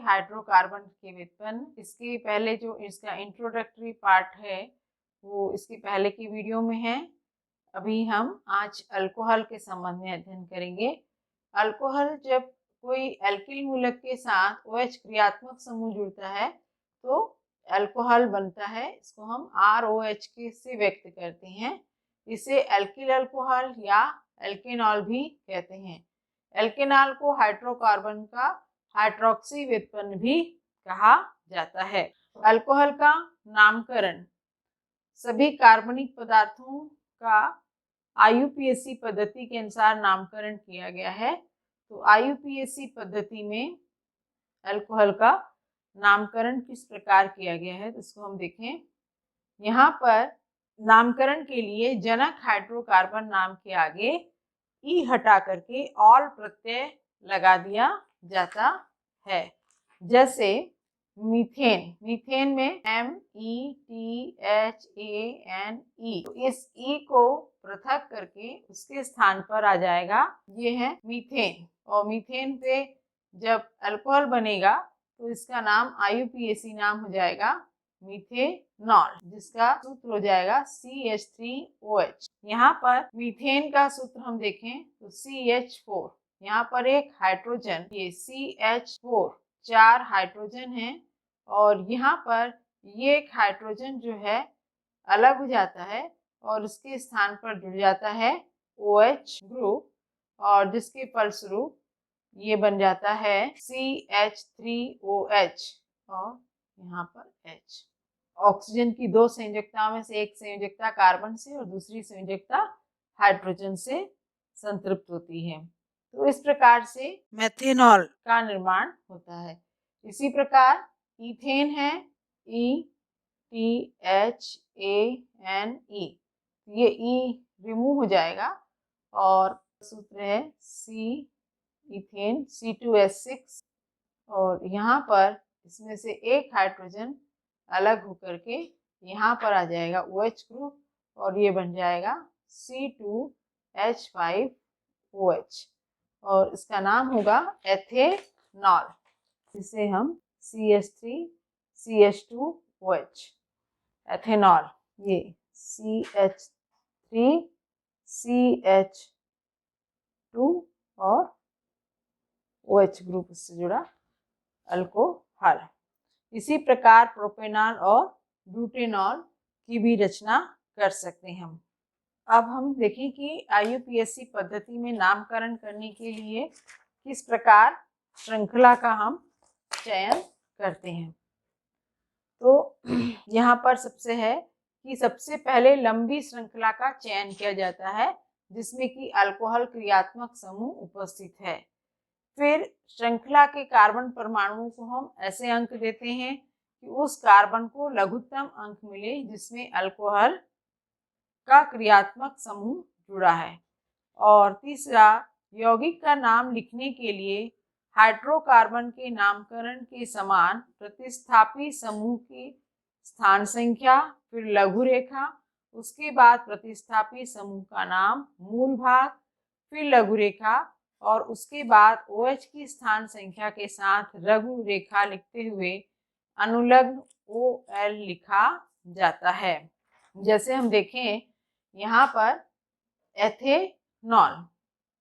Hydrocarbon के व्युत्पन्न, इसके पहले जो इसका इंट्रोडक्टरी पार्ट है वो इसके पहले की वीडियो में है। अभी हम आज अल्कोहल के संबंध में अध्ययन करेंगे। अल्कोहल जब कोई एल्किल मूलक के साथ OH क्रियात्मक समूह जुड़ता है तो अल्कोहल बनता है। इसको हम ROH के से व्यक्त करते हैं। इसे एल्किल अल्कोहल या एल्केनॉल भी कहते हैं। एल्केनॉल को हाइड्रोकार्बन का हाइड्रोक्सी व्युत्पन्न भी कहा जाता है। अल्कोहल का नामकरण सभी कार्बनिक पदार्थों का IUPAC पद्धति के अनुसार नामकरण किया गया है। तो IUPAC पद्धति में अल्कोहल का नामकरण किस प्रकार किया गया है तो इसको हम देखें। यहाँ पर नामकरण के लिए जनक हाइड्रोकार्बन नाम के आगे ई हटा करके ऑल प्रत्यय लगा दिया जाता है। जैसे मीथेन, मीथेन में METHANE, तो इस ई को पृथक करके उसके स्थान पर आ जाएगा ये है मीथेन। और मीथेन पे जब अल्कोहल बनेगा तो इसका नाम IUPAC नाम हो जाएगा मीथेनॉल, जिसका सूत्र हो जाएगा CH3OH। यहाँ पर मीथेन का सूत्र हम देखें तो CH4, यहाँ पर एक हाइड्रोजन ये CH4, 4 हाइड्रोजन हैं और यहाँ पर ये एक हाइड्रोजन जो है अलग हो जाता है और उसके स्थान पर जुड़ जाता है OH ग्रुप और जिसके फलस्वरूप ये बन जाता है CH3OH और यहाँ पर H। ऑक्सीजन की 2 संयोजकताओं में से एक संयोजकता कार्बन से और दूसरी संयोजकता हाइड्रोजन से संतृप्त होती है। तो इस प्रकार से मेथेनॉल का निर्माण होता है। इसी प्रकार ईथेन है ETHANE, ये ई रिमूव हो जाएगा और सूत्र है ईथेन C2H6 और यहाँ पर इसमें से एक हाइड्रोजन अलग होकर के यहाँ पर आ जाएगा OH ग्रुप और ये बन जाएगा C2H5OH और इसका नाम होगा एथेनॉल, जिसे हम CH3CH2OH एथेनॉल, ये CH3CH2 और OH ग्रुप से जुड़ा अल्कोहल। इसी प्रकार प्रोपेनॉल और ब्यूटेनॉल की भी रचना कर सकते हैं हम। अब हम देखें कि IUPAC पद्धति में नामकरण करने के लिए किस प्रकार श्रृंखला का हम चयन करते हैं। तो यहाँ पर सबसे है कि सबसे पहले लंबी श्रृंखला का चयन किया जाता है जिसमें कि अल्कोहल क्रियात्मक समूह उपस्थित है। फिर श्रृंखला के कार्बन परमाणुओं को हम ऐसे अंक देते हैं कि उस कार्बन को लघुत्तम अंक मिले जिसमें अल्कोहल का क्रियात्मक समूह जुड़ा है। और तीसरा, यौगिक का नाम लिखने के लिए हाइड्रोकार्बन के नामकरण के समान प्रतिस्थापी समूह की स्थान संख्या, फिर लघु रेखा, उसके बाद प्रतिस्थापी समूह का नाम, मूल भाग, फिर लघु रेखा और उसके बाद OH की स्थान संख्या के साथ लघु रेखा लिखते हुए अनुलग्न OL लिखा जाता है। जैसे हम देखें यहाँ पर एथेनॉल,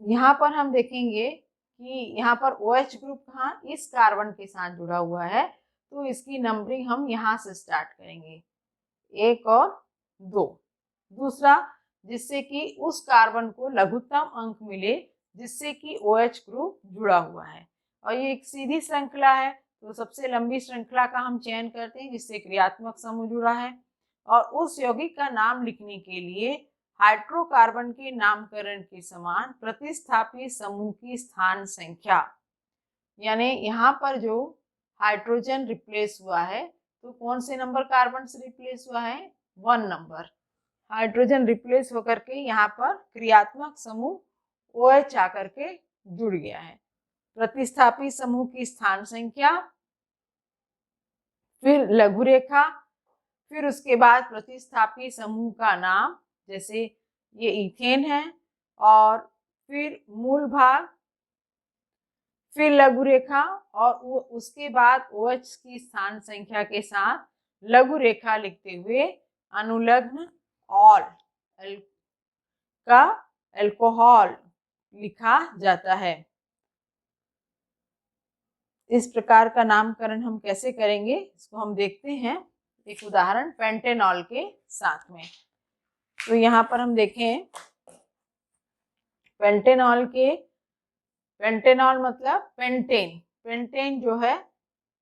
यहाँ पर हम देखेंगे कि यहाँ पर OH ग्रुप कहाँ इस कार्बन के साथ जुड़ा हुआ है, तो इसकी नंबरिंग हम यहाँ से स्टार्ट करेंगे 1 और 2। दूसरा, जिससे कि उस कार्बन को लघुत्तम अंक मिले जिससे कि OH ग्रुप जुड़ा हुआ है और ये एक सीधी श्रृंखला है तो सबसे लंबी श्रृंखला का हम चयन करते हैं जिससे क्रियात्मक समूह जुड़ा है। और उस यौगिक का नाम लिखने के लिए हाइड्रोकार्बन के नामकरण के समान प्रतिस्थापी समूह की स्थान संख्या, यानी यहाँ पर जो हाइड्रोजन रिप्लेस हुआ है तो कौन से नंबर कार्बन से रिप्लेस हुआ है, 1 नंबर हाइड्रोजन रिप्लेस होकर के यहाँ पर क्रियात्मक समूह OH आकर के जुड़ गया है। प्रतिस्थापी समूह की स्थान संख्या, फिर लघु रेखा, फिर उसके बाद प्रतिस्थापी समूह का नाम, जैसे ये ईथेन है, और फिर मूल भाग, फिर लघु रेखा और उसके बाद OH की स्थान संख्या के साथ लघु रेखा लिखते हुए अनुलग्न ऑल का अल्कोहल लिखा जाता है। इस प्रकार का नामकरण हम कैसे करेंगे इसको हम देखते हैं एक उदाहरण पेंटेनॉल के साथ में। तो यहाँ पर हम देखें पेंटेनॉल मतलब पेंटेन। पेंटेन जो है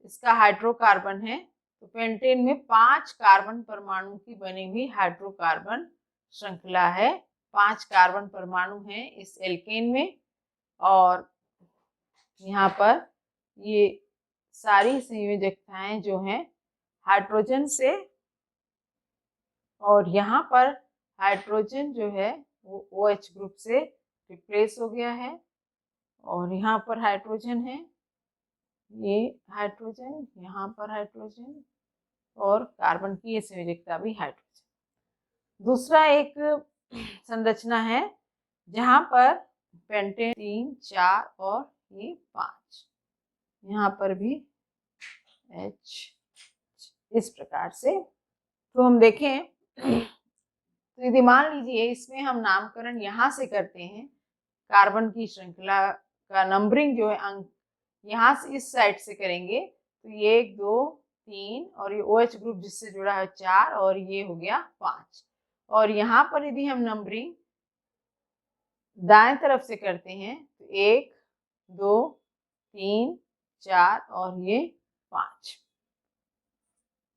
इसका हाइड्रोकार्बन है। तो पेंटेन में 5 कार्बन परमाणु की बनी हुई हाइड्रोकार्बन श्रृंखला है। 5 कार्बन परमाणु हैं इस एल्केन में और यहाँ पर ये सारी संयोजकताएं जो हैं हाइड्रोजन से, और यहाँ पर हाइड्रोजन जो है वो OH ग्रुप से रिप्लेस हो गया है और यहाँ पर हाइड्रोजन है, ये हाइड्रोजन, यहाँ पर हाइड्रोजन और कार्बन की ये संयोजकता भी हाइड्रोजन। दूसरा एक संरचना है जहाँ पर पेंटेन 3, 4 और ये 5, यहाँ पर भी H इस प्रकार से। तो हम देखें तो यदि मान लीजिए इसमें हम नामकरण यहाँ से करते हैं, कार्बन की श्रृंखला का नंबरिंग जो है अंक यहाँ से इस साइड से करेंगे तो ये 1, 2, 3 और ये OH ग्रुप जिससे जुड़ा है 4 और ये हो गया 5। और यहाँ पर यदि हम नंबरिंग दाएं तरफ से करते हैं तो 1, 2, 3, 4 और ये 5।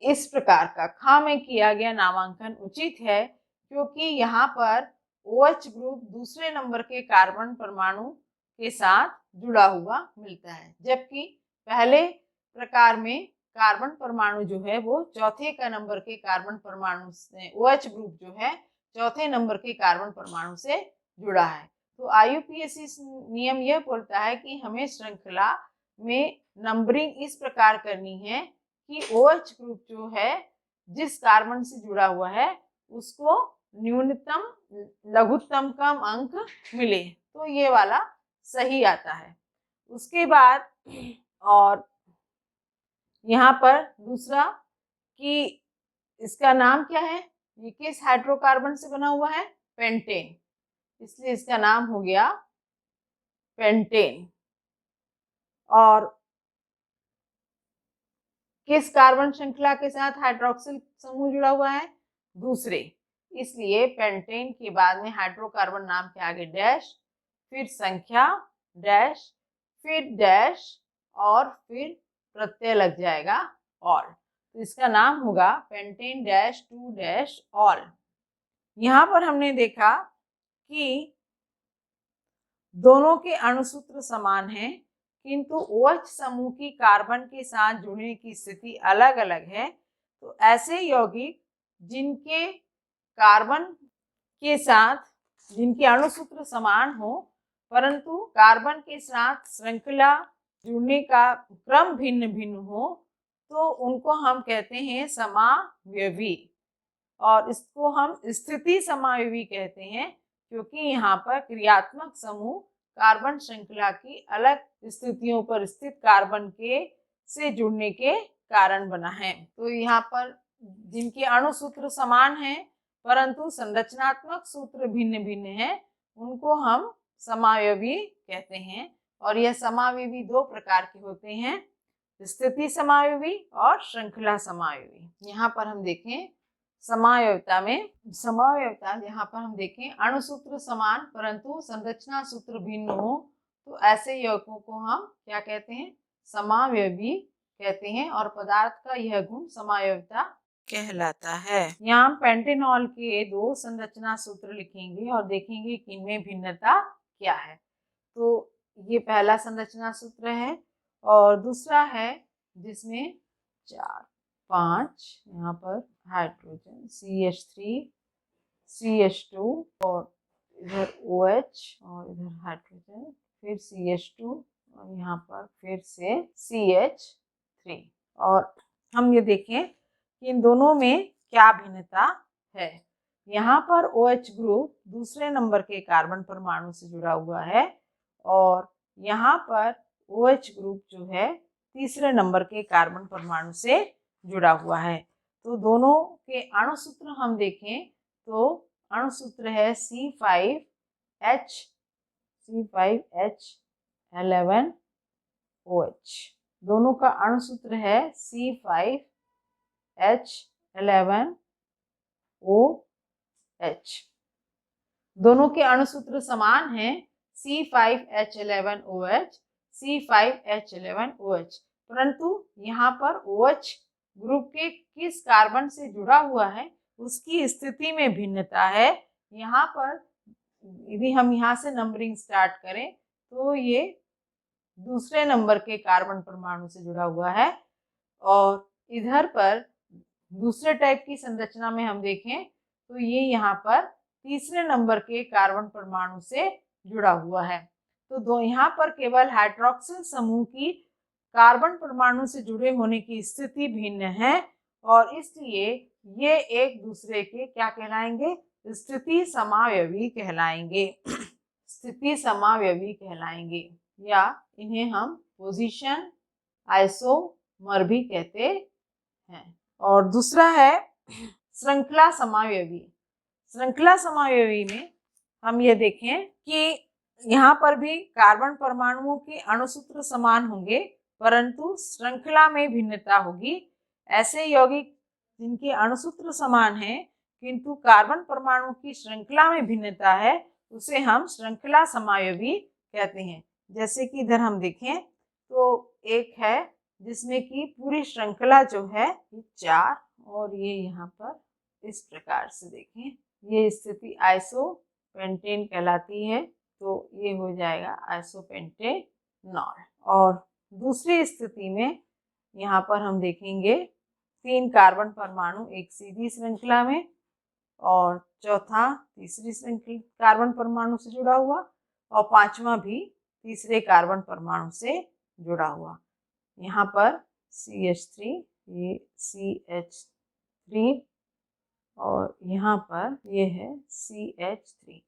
इस प्रकार का खा में किया गया नामांकन उचित है क्योंकि यहाँ पर OH ग्रुप दूसरे नंबर के कार्बन परमाणु के साथ जुड़ा हुआ मिलता है, जबकि पहले प्रकार में कार्बन परमाणु जो है वो चौथे का नंबर के कार्बन परमाणु से, OH ग्रुप जो है चौथे नंबर के कार्बन परमाणु से जुड़ा है। तो IUPAC नियम यह बोलता है कि हमें श्रृंखला में नंबरिंग इस प्रकार करनी है कि OH ग्रुप जो है जिस कार्बन से जुड़ा हुआ है उसको न्यूनतम लघुत्तम कम अंक मिले, तो ये वाला सही आता है। उसके बाद और यहाँ पर दूसरा कि इसका नाम क्या है, ये किस हाइड्रोकार्बन से बना हुआ है, पेंटेन, इसलिए इसका नाम हो गया पेंटेन। और किस कार्बन श्रृंखला के साथ हाइड्रोक्सिल समूह जुड़ा हुआ है, दूसरे, इसलिए पेंटेन के बाद में हाइड्रोकार्बन नाम के आगे डैश, फिर संख्या डैश, फिर डैश और फिर प्रत्यय लग जाएगा ऑल। तो इसका नाम होगा पेंटेन डैश 2 डैश ऑल। यहाँ पर हमने देखा कि दोनों के अणुसूत्र समान हैं किंतु OH समूह की कार्बन के साथ जुड़ने की स्थिति अलग अलग है। तो ऐसे यौगिक जिनके कार्बन के साथ जिनके अणुसूत्र समान हो परंतु कार्बन के साथ श्रृंखला जुड़ने का क्रम भिन्न भिन्न हो तो उनको हम कहते हैं समावयवी, और इसको हम स्थिति समावयवी कहते हैं क्योंकि यहाँ पर क्रियात्मक समूह कार्बन श्रृंखला की अलग स्थितियों पर स्थित कार्बन के से जुड़ने के कारण बना है। तो यहाँ पर जिनके अणु सूत्र समान हैं परंतु संरचनात्मक सूत्र भिन्न भिन्न हैं उनको हम समावयवी कहते हैं। और यह समावयवी 2 प्रकार के होते हैं, स्थिति समावयवी और श्रृंखला समावयवी। यहाँ पर हम देखें समावयवता में, समावयवता यहाँ पर हम देखें अणुसूत्र समान परंतु संरचना सूत्र भिन्न हो तो ऐसे यौगिकों को हम क्या कहते हैं, समावयवी कहते हैं और पदार्थ का यह गुण समावयवता कहलाता है। यहाँ हम पेंटेनॉल के 2 संरचना सूत्र लिखेंगे और देखेंगे कि इनमें भिन्नता क्या है। तो ये पहला संरचना सूत्र है और दूसरा है जिसमें 4, 5 यहाँ पर हाइड्रोजन CH3 CH2 और इधर OH और इधर हाइड्रोजन फिर CH2 और यहाँ पर फिर से CH3। और हम ये देखें कि इन दोनों में क्या भिन्नता है। यहाँ पर OH ग्रुप दूसरे नंबर के कार्बन परमाणु से जुड़ा हुआ है और यहाँ पर OH ग्रुप जो है तीसरे नंबर के कार्बन परमाणु से जुड़ा हुआ है। तो दोनों के अणु सूत्र हम देखें तो अणु सूत्र है C5H11OH। दोनों का अणु सूत्र है C5H11OH। दोनों के अणु सूत्र समान हैं C5H11OH, C5H11OH, परंतु यहाँ पर OH ग्रुप के किस कार्बन से जुड़ा हुआ है उसकी स्थिति में भिन्नता है। यहाँ पर यदि हम यहाँ से नंबरिंग स्टार्ट करें तो ये दूसरे नंबर के कार्बन परमाणु से जुड़ा हुआ है, और इधर पर दूसरे टाइप की संरचना में हम देखें तो ये यहाँ पर तीसरे नंबर के कार्बन परमाणु से जुड़ा हुआ है। तो यहाँ पर केवल हाइड्रोक्सिल समूह की कार्बन परमाणु से जुड़े होने की स्थिति भिन्न है, और इसलिए ये एक दूसरे के क्या कहलाएंगे, स्थिति समावयवी कहलाएंगे। स्थिति समावयवी कहलाएंगे, या इन्हें हम पोजीशन आइसोमर भी कहते हैं। और दूसरा है श्रृंखला समावयवी। श्रृंखला समावयवी में हम ये देखें कि यहाँ पर भी कार्बन परमाणुओं के अणु सूत्र समान होंगे, परंतु श्रृंखला में भिन्नता होगी। ऐसे यौगिक जिनके अणु सूत्र समान हैं किंतु कार्बन परमाणु की श्रृंखला में भिन्नता है उसे हम श्रृंखला समावयवी कहते हैं। जैसे कि इधर हम देखें तो एक है जिसमें कि पूरी श्रृंखला जो है 4, और ये यहाँ पर इस प्रकार से देखें, ये स्थिति आइसोपेंटेन कहलाती है, तो ये हो जाएगा आइसोपेंटेनॉल। और दूसरी स्थिति में यहाँ पर हम देखेंगे 3 कार्बन परमाणु एक सीधी श्रृंखला में, और चौथा तीसरी श्रृंखला कार्बन परमाणु से जुड़ा हुआ, और 5वां भी तीसरे कार्बन परमाणु से जुड़ा हुआ। यहाँ पर CH3, ये CH3, और यहाँ पर ये है CH3।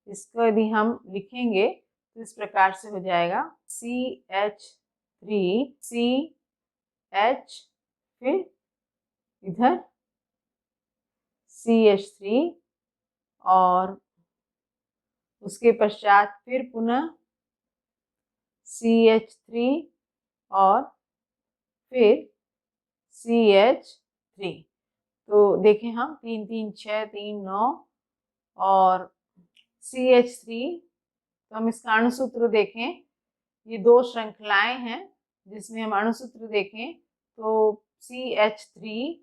इसको यदि हम लिखेंगे तो इस प्रकार से हो जाएगा CH3 CH, फिर इधर CH3, और उसके पश्चात फिर पुनः CH3 और फिर CH3। तो देखें हम 3 3 6 3 9 और CH3, तो हम इसका अणुसूत्र देखें, ये 2 श्रृंखलाएं हैं जिसमें हम अणुसूत्र देखें तो CH3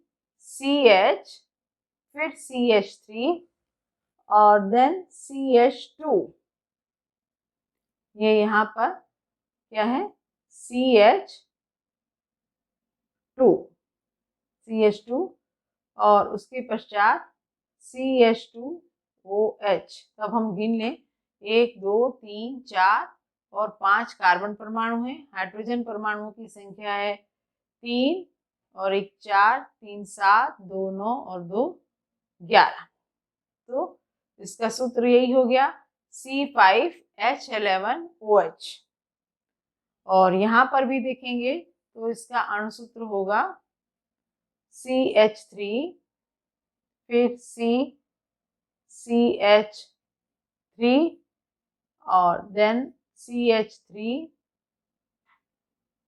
CH, फिर CH3 और देन CH2। ये यहाँ पर क्या है CH2 और उसके पश्चात CH2OH। तब हम गिन लें 1 2 3 4 और 5 कार्बन परमाणु हैं। हाइड्रोजन परमाणुओं की संख्या है 3 और 1 4, 3 7, 2 9 और 2 11। तो इसका सूत्र यही हो गया C5H11OH। और यहाँ पर भी देखेंगे तो इसका अणुसूत्र होगा CH3, फिर CH3 और देन CH3,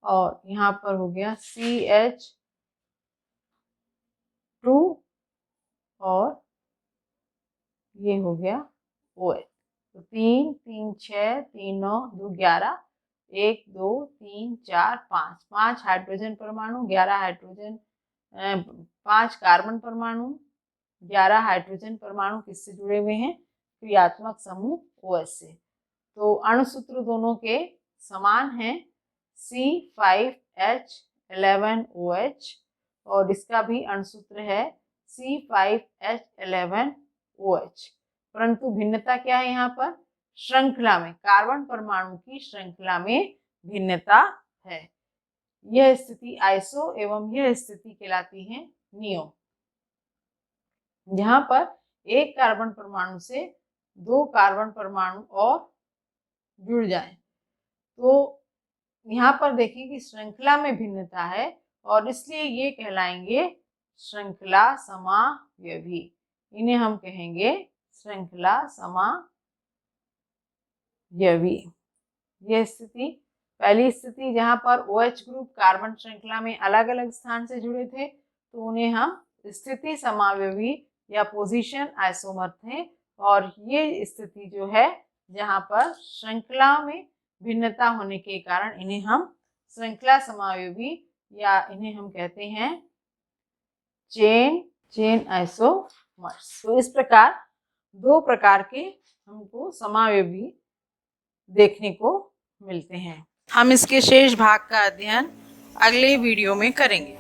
और यहाँ पर हो गया CH2 और ये हो गया OH। तो 3 3 6 3 9 2 11, 1 2 3 4 5, 5 हाइड्रोजन परमाणु, 11 हाइड्रोजन 5 कार्बन परमाणु, 11 हाइड्रोजन परमाणु किससे जुड़े हुए हैं, क्रियात्मक समूह OH से। तो अणुसूत्र दोनों के समान हैं C5H11OH, और इसका भी अणुसूत्र है C5H11OH, परंतु भिन्नता क्या है यहाँ पर, श्रृंखला में, कार्बन परमाणु की श्रृंखला में भिन्नता है। यह स्थिति आइसो एवं यह स्थिति कहलाती है नियो। यहाँ पर एक कार्बन परमाणु से 2 कार्बन परमाणु और जुड़ जाएं तो यहाँ पर देखिए कि श्रृंखला में भिन्नता है और इसलिए ये कहलाएंगे श्रृंखला समावयवी। इन्हें हम कहेंगे श्रृंखला समावयवी। यह स्थिति पहली स्थिति जहाँ पर OH ग्रुप कार्बन श्रृंखला में अलग अलग स्थान से जुड़े थे तो उन्हें हम स्थिति समावयवी या पोजीशन आइसोमर थे। और ये स्थिति जो है जहाँ पर श्रृंखला में भिन्नता होने के कारण इन्हें हम श्रृंखला समावयवी या इन्हें हम कहते हैं चेन आइसोमर्स। तो इस प्रकार दो प्रकार के हमको समावयवी देखने को मिलते हैं। हम इसके शेष भाग का अध्ययन अगले वीडियो में करेंगे।